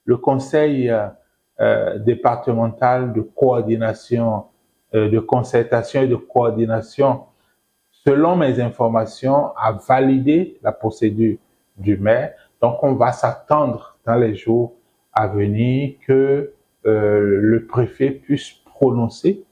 le conseil départemental de coordination, de concertation et de coordination, selon mes informations, a validé la procédure du maire. Donc, on va s'attendre dans les jours à venir que le préfet puisse prononcer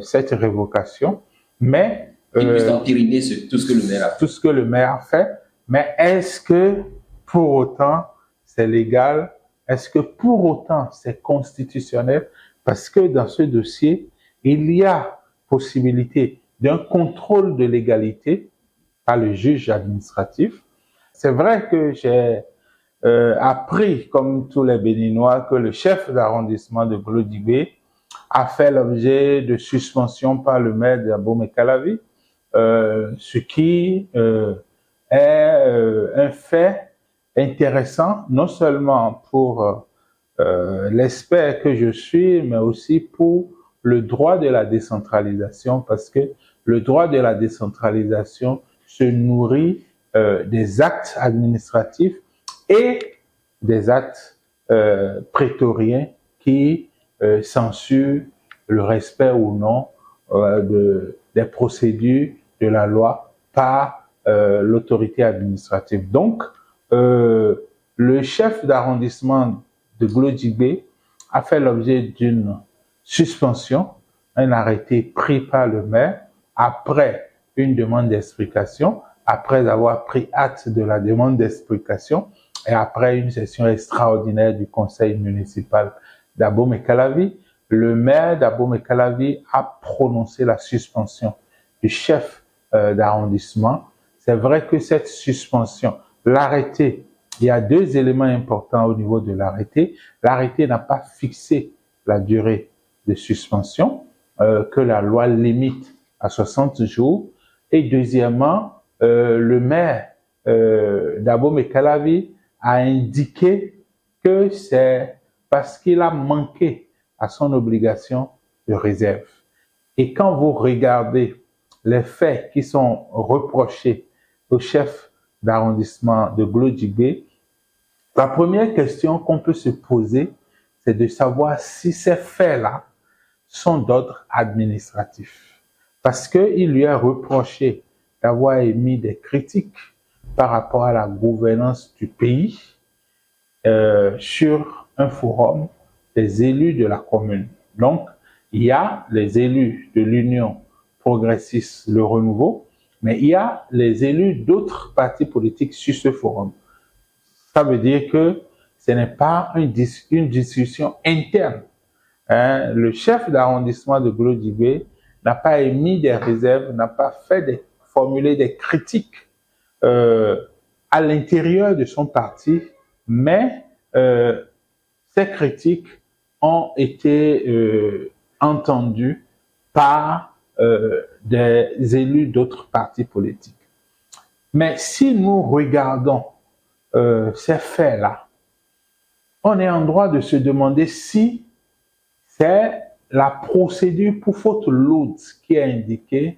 cette révocation. Mais il puisse entériner tout ce que le maire a fait. Tout ce que le maire a fait. Mais est-ce que pour autant c'est légal? Est-ce que pour autant c'est constitutionnel? Parce que dans ce dossier, il y a possibilité d'un contrôle de légalité par le juge administratif. C'est vrai que j'ai appris, comme tous les Béninois, que le chef d'arrondissement de Glodibé a fait l'objet de suspension par le maire d'Abomey-Calavi, ce qui est un fait intéressant, non seulement pour l'expert que je suis, mais aussi pour le droit de la décentralisation, parce que le droit de la décentralisation se nourrit des actes administratifs et des actes prétoriens qui censurent le respect ou non des procédures de la loi par l'autorité administrative. Donc, le chef d'arrondissement de Glodibé a fait l'objet d'une suspension, un arrêté pris par le maire après une demande d'explication, après avoir pris acte de la demande d'explication et après une session extraordinaire du conseil municipal d'Abomey-Calavi. Le maire d'Abomey-Calavi a prononcé la suspension du chef d'arrondissement. C'est vrai que cette suspension, l'arrêté, il y a deux éléments importants au niveau de l'arrêté. L'arrêté n'a pas fixé la durée de suspension, que la loi limite à 60 jours. Et deuxièmement, le maire d'Abomey-Calavi a indiqué que c'est parce qu'il a manqué à son obligation de réserve. Et quand vous regardez les faits qui sont reprochés au chef d'arrondissement de Glodibé, la première question qu'on peut se poser, c'est de savoir si ces faits-là sont d'ordre administratif. Parce qu'il lui est reproché d'avoir émis des critiques par rapport à la gouvernance du pays sur un forum des élus de la commune. Donc, il y a les élus de l'Union progressiste Le Renouveau, mais il y a les élus d'autres partis politiques sur ce forum. Ça veut dire que ce n'est pas une discussion interne. Le chef d'arrondissement de Glodibé n'a pas émis des réserves, n'a pas formulé des critiques à l'intérieur de son parti, mais ces critiques ont été entendues par des élus d'autres partis politiques. Mais si nous regardons ces faits-là, on est en droit de se demander si c'est la procédure pour faute lourde qui est indiquée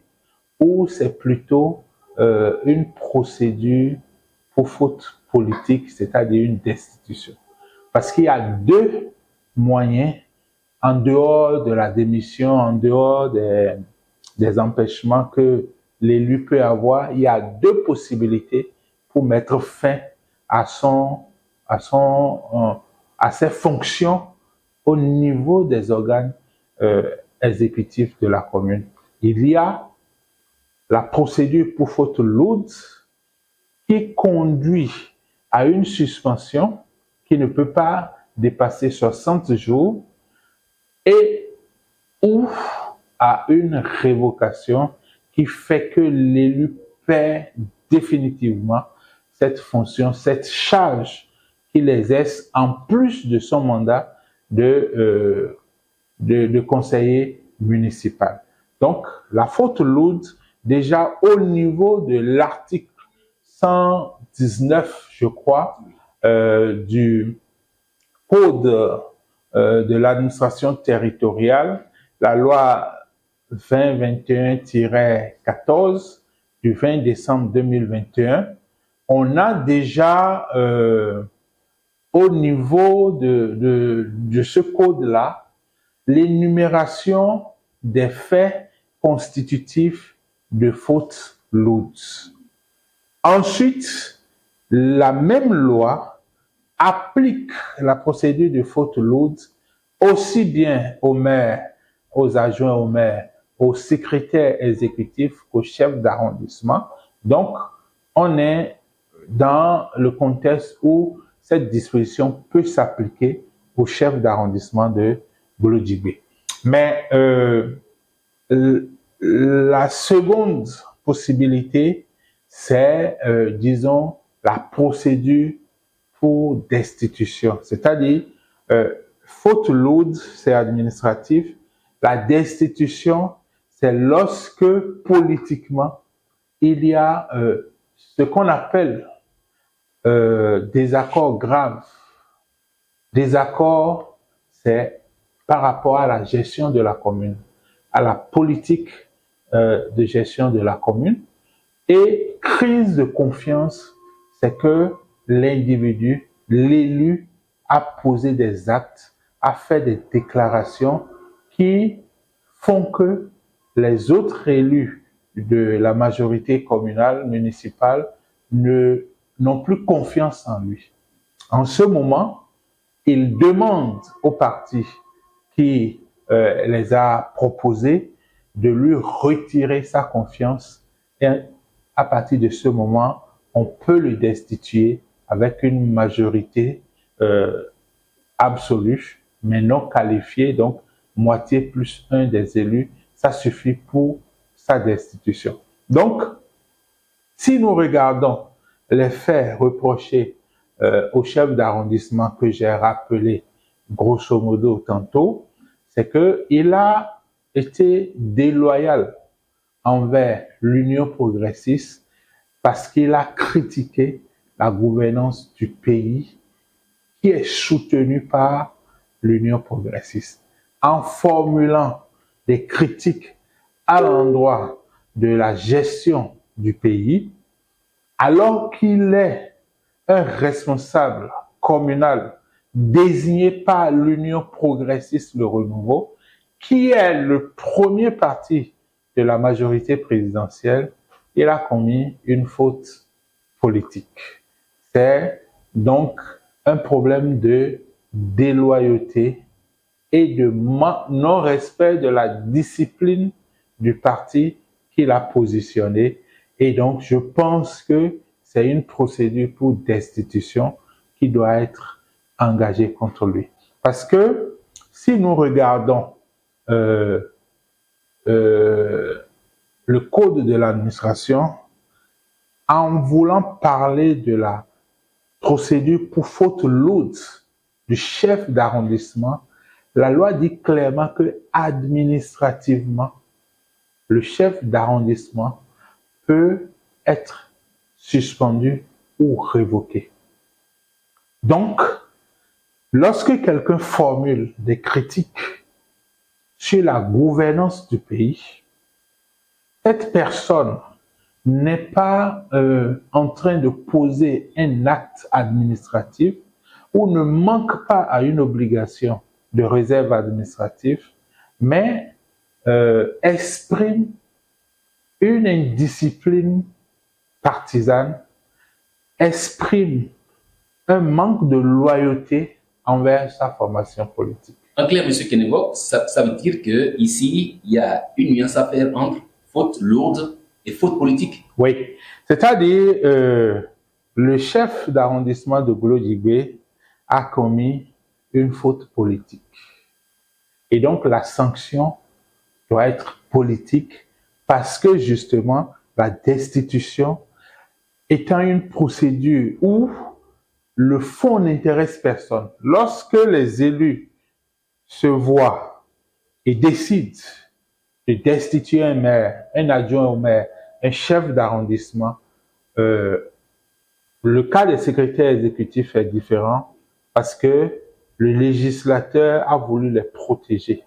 ou c'est plutôt une procédure pour faute politique, c'est-à-dire une destitution. Parce qu'il y a deux moyens, en dehors de la démission, en dehors des empêchements que l'élu peut avoir, il y a deux possibilités pour mettre fin à ses fonctions au niveau des organes exécutifs de la commune. Il y a la procédure pour faute lourde qui conduit à une suspension qui ne peut pas dépasser 60 jours et ou à une révocation qui fait que l'élu perd définitivement cette fonction, cette charge qu'il exerce en plus de son mandat de conseiller municipal. Donc, la faute lourde, déjà au niveau de l'article 119, je crois, du Code de l'administration territoriale, la loi 2021-14 du 20 décembre 2021, on a déjà au niveau de ce code-là, l'énumération des faits constitutifs de fautes lourdes. Ensuite, la même loi applique la procédure de faute lourde aussi bien aux maires, aux adjoints au maire, aux secrétaires exécutifs qu'aux chefs d'arrondissement. Donc, on est dans le contexte où cette disposition peut s'appliquer au chef d'arrondissement de Bolodjigbe. Mais la seconde possibilité, c'est, disons, la procédure pour destitution. C'est-à-dire, faute lourde, c'est administratif. La destitution, c'est lorsque politiquement, il y a ce qu'on appelle des accords graves. Des accords, c'est par rapport à la gestion de la commune, à la politique de gestion de la commune. Et crise de confiance, c'est que l'individu, l'élu, a posé des actes, a fait des déclarations qui font que les autres élus de la majorité communale, municipale, n'ont plus confiance en lui. En ce moment, il demande au parti qui les a proposés de lui retirer sa confiance et à partir de ce moment, on peut le destituer avec une majorité absolue, mais non qualifiée, donc moitié plus un des élus, ça suffit pour sa destitution. Donc, si nous regardons les faits reprochés au chef d'arrondissement que j'ai rappelé grosso modo tantôt, c'est qu'il a été déloyal envers l'Union progressiste parce qu'il a critiqué la gouvernance du pays qui est soutenue par l'Union progressiste. En formulant des critiques à l'endroit de la gestion du pays, alors qu'il est un responsable communal désigné par l'Union progressiste Le Renouveau, qui est le premier parti de la majorité présidentielle, il a commis une faute politique. C'est donc un problème de déloyauté et de non-respect de la discipline du parti qu'il a positionné. Et donc, je pense que c'est une procédure pour destitution qui doit être engagée contre lui. Parce que si nous regardons le code de l'administration, en voulant parler de la procédure pour faute lourde du chef d'arrondissement, la loi dit clairement que administrativement, le chef d'arrondissement peut être suspendu ou révoqué. Donc, lorsque quelqu'un formule des critiques sur la gouvernance du pays, cette personne n'est pas en train de poser un acte administratif ou ne manque pas à une obligation de réserve administrative, mais exprime une indiscipline partisane, exprime un manque de loyauté envers sa formation politique. En clair, M. Kenegok, ça veut dire qu'ici, il y a une nuance à faire entre faute lourde et faute politique. Oui, c'est-à-dire le chef d'arrondissement de Bolodjigbe a commis une faute politique. Et donc la sanction doit être politique parce que justement la destitution étant une procédure où le fond n'intéresse personne. Lorsque les élus se voient et décident de destituer un maire, un adjoint au maire, un chef d'arrondissement, le cas des secrétaires exécutifs est différent parce que le législateur a voulu les protéger.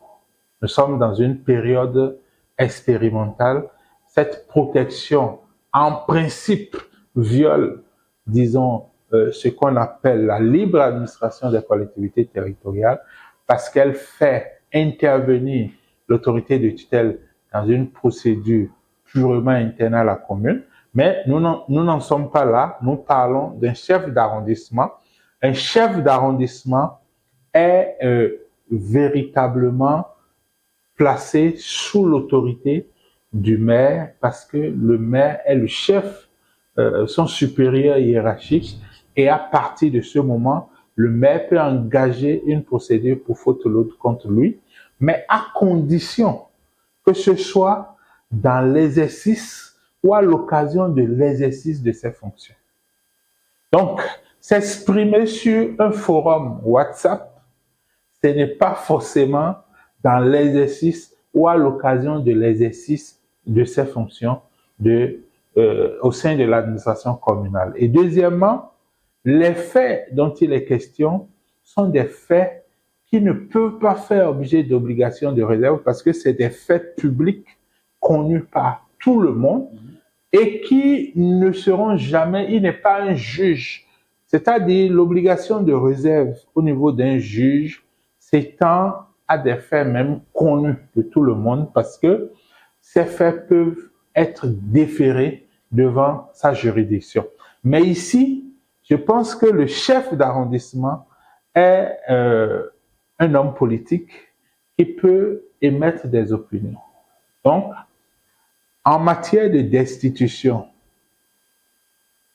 Nous sommes dans une période expérimentale. Cette protection, en principe, viole, disons, ce qu'on appelle la libre administration des collectivités territoriales parce qu'elle fait intervenir l'autorité de tutelle dans une procédure purement interne à la commune. Mais nous n'en sommes pas là. Nous parlons d'un chef d'arrondissement. Un chef d'arrondissement est véritablement placé sous l'autorité du maire parce que le maire est le chef, son supérieur hiérarchique, et à partir de ce moment, le maire peut engager une procédure pour faute lourde contre lui, mais à condition que ce soit dans l'exercice ou à l'occasion de l'exercice de ses fonctions. Donc, s'exprimer sur un forum WhatsApp, ce n'est pas forcément dans l'exercice ou à l'occasion de l'exercice de ses fonctions au sein de l'administration communale. Et deuxièmement, les faits dont il est question sont des faits qui ne peuvent pas faire objet d'obligation de réserve parce que c'est des faits publics connus par tout le monde et qui ne seront jamais, il n'est pas un juge. C'est-à-dire l'obligation de réserve au niveau d'un juge s'étend à des faits même connus de tout le monde parce que ces faits peuvent être déférés devant sa juridiction. Mais ici, je pense que le chef d'arrondissement est un homme politique qui peut émettre des opinions. Donc, en matière de destitution,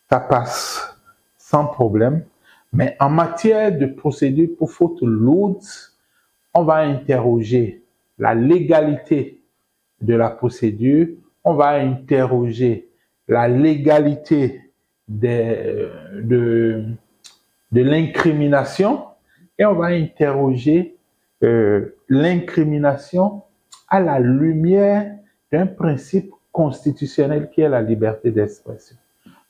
ça passe sans problème, mais en matière de procédure pour faute lourde, on va interroger la légalité de la procédure, on va interroger la légalité de l'incrimination et on va interroger l'incrimination à la lumière d'un principe constitutionnel qui est la liberté d'expression.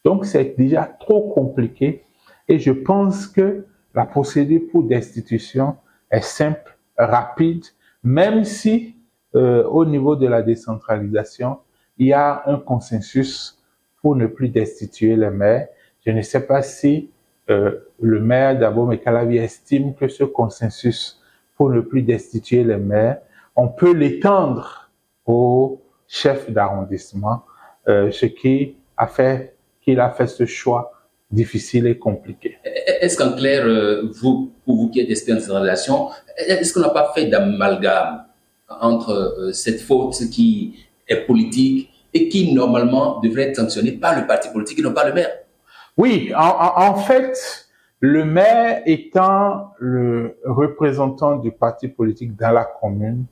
Donc, c'est déjà trop compliqué et je pense que la procédure pour destitution est simple, rapide, même si au niveau de la décentralisation, il y a un consensus pour ne plus destituer les maires. Je ne sais pas si le maire d'Abomey-Calavi estime que ce consensus pour ne plus destituer les maires, on peut l'étendre au chef d'arrondissement, ce qui a fait qu'il a fait ce choix difficile et compliqué. Est-ce qu'en clair, pour vous qui êtes expert dans cette relation, est-ce qu'on n'a pas fait d'amalgame entre cette faute qui est politique et qui, normalement, devrait être sanctionnée par le parti politique et non pas le maire? Oui, en fait, le maire étant le représentant du parti politique dans la commune,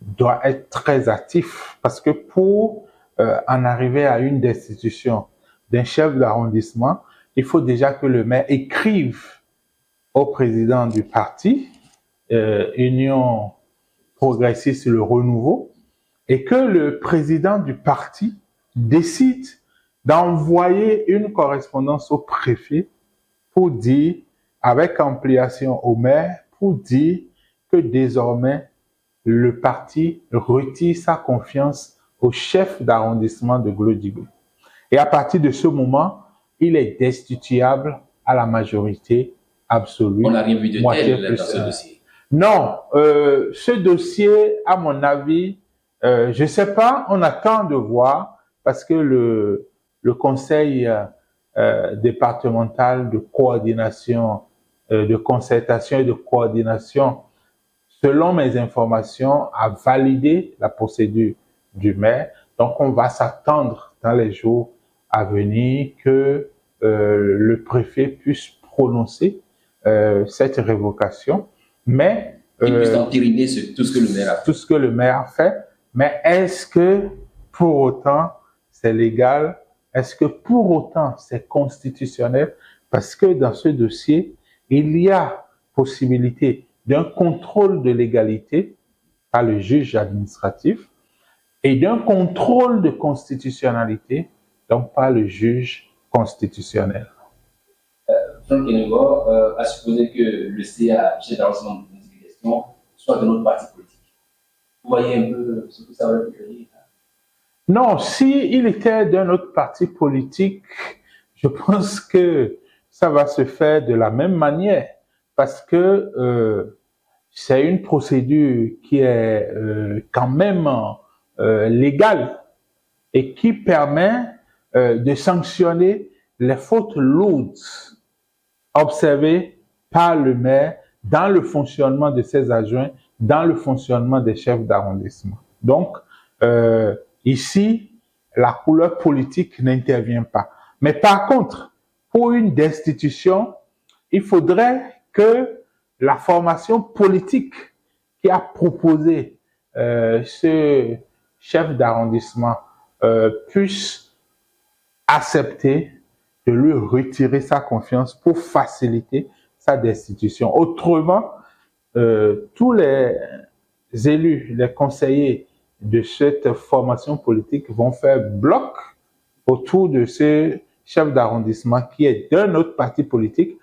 doit être très actif parce que pour en arriver à une destitution d'un chef d'arrondissement, il faut déjà que le maire écrive au président du parti, Union progressiste le renouveau, et que le président du parti décide d'envoyer une correspondance au préfet pour dire, avec ampliation au maire, pour dire que désormais, le parti retire sa confiance au chef d'arrondissement de Glodigo. Et à partir de ce moment, il est destituable à la majorité absolue. On n'a rien vu de tel dans ce dossier. Non, ce dossier, à mon avis, je ne sais pas, on attend de voir parce que le conseil départemental de coordination, de concertation et de coordination, selon mes informations, a validé la procédure du maire. Donc, on va s'attendre dans les jours à venir que le préfet puisse prononcer cette révocation. Mais il puisse entériner tout ce que le maire a fait. Tout ce que le maire a fait. Mais est-ce que pour autant c'est légal? Est-ce que pour autant c'est constitutionnel? Parce que dans ce dossier, il y a possibilité d'un contrôle de légalité par le juge administratif et d'un contrôle de constitutionnalité, donc par le juge constitutionnel. Franck Kenego a supposé que le CA, chef d'arrondissement de modification, soit de notre parti politique. Vous voyez un peu ce que ça aurait pu dire? Non, s'il était d'un autre parti politique, je pense que ça va se faire de la même manière parce que c'est une procédure qui est quand même légale et qui permet de sanctionner les fautes lourdes observées par le maire dans le fonctionnement de ses adjoints, dans le fonctionnement des chefs d'arrondissement. Donc, ici, la couleur politique n'intervient pas. Mais par contre, pour une destitution, il faudrait que la formation politique qui a proposé ce chef d'arrondissement puisse accepter de lui retirer sa confiance pour faciliter sa destitution. Autrement, tous les élus, les conseillers de cette formation politique vont faire bloc autour de ce chef d'arrondissement qui est d'un autre parti politique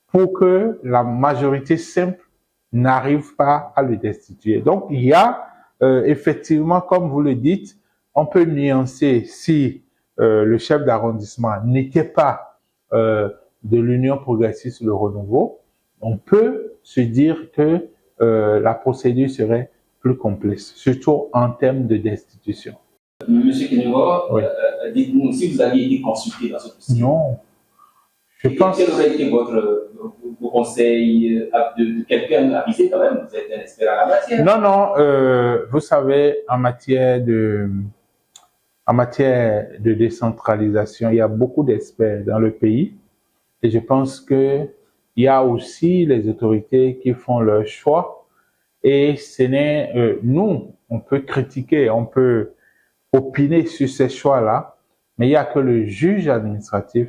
pour que la majorité simple n'arrive pas à le destituer. Donc, il y a effectivement, comme vous le dites, on peut nuancer si le chef d'arrondissement n'était pas de l'Union progressiste Le Renouveau. On peut se dire que la procédure serait plus complexe, surtout en termes de destitution. Monsieur Kenego, Oui. dites-nous si vous aviez été consulté dans ce dossier. Non. Je pense. Quel aurait été vos conseils de quelqu'un avisé quand même? Vous êtes un expert en la matière. Non, vous savez, en matière de décentralisation, il y a beaucoup d'experts dans le pays et je pense que il y a aussi les autorités qui font leur choix et ce n'est nous, on peut critiquer, on peut opiner sur ces choix-là, mais il n'y a que le juge administratif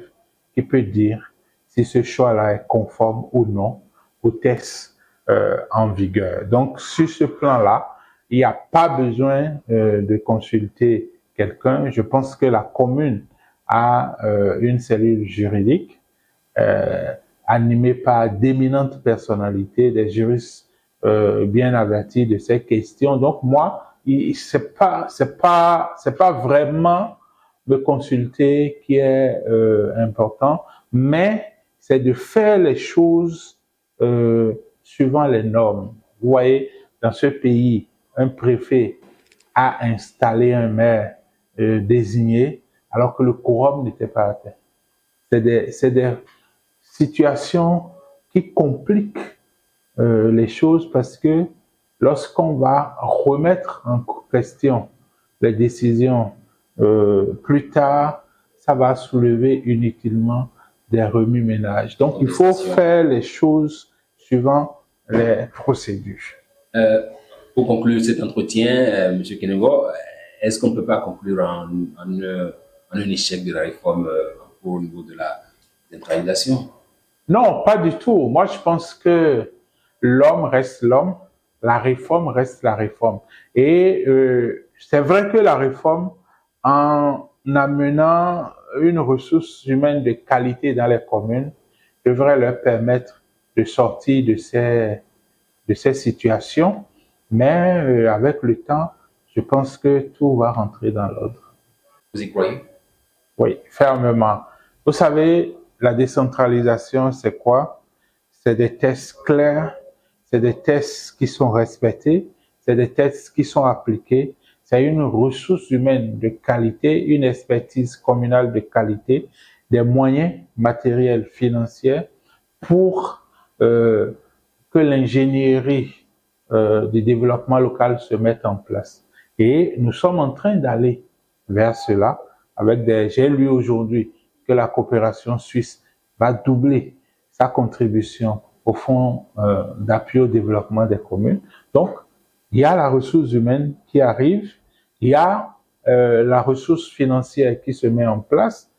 qui peut dire si ce choix-là est conforme ou non aux textes en vigueur. Donc, sur ce plan-là, il n'y a pas besoin de consulter quelqu'un. Je pense que la commune a une cellule juridique animée par d'éminentes personnalités, des juristes bien avertis de ces questions. Donc, moi, c'est pas vraiment me consulter qui est important, mais c'est de faire les choses suivant les normes. Vous voyez, dans ce pays, un préfet a installé un maire désigné alors que le quorum n'était pas atteint. C'est des situations qui compliquent les choses parce que lorsqu'on va remettre en question les décisions plus tard, ça va soulever inutilement des remue-ménages. Donc, il faut faire les choses suivant les procédures. Pour conclure cet entretien, M. Kenego, est-ce qu'on ne peut pas conclure en un échec de la réforme au niveau de la centralisation? Non, pas du tout. Moi, je pense que l'homme reste l'homme, la réforme reste la réforme. Et c'est vrai que la réforme, en amenant une ressource humaine de qualité dans les communes, devrait leur permettre de sortir de ces situations. Mais avec le temps, je pense que tout va rentrer dans l'ordre. Vous y croyez? Oui, fermement. Vous savez, la décentralisation, c'est quoi? C'est des tests clairs, c'est des tests qui sont respectés, c'est des tests qui sont appliqués, c'est une ressource humaine de qualité, une expertise communale de qualité, des moyens matériels, financiers pour que l'ingénierie du développement local se mette en place. Et nous sommes en train d'aller vers cela avec j'ai lu aujourd'hui que la coopération suisse va doubler sa contribution au fonds d'appui au développement des communes. Donc, il y a la ressource humaine qui arrive, il y a la ressource financière qui se met en place,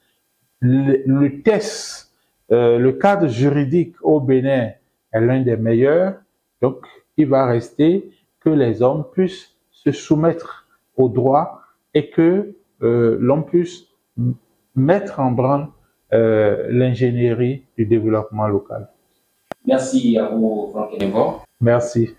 le test, le cadre juridique au Bénin est l'un des meilleurs, donc il va rester que les hommes puissent se soumettre aux droits et que l'on puisse mettre en branle l'ingénierie du développement local. Merci à vous, Franck Kenego. Merci.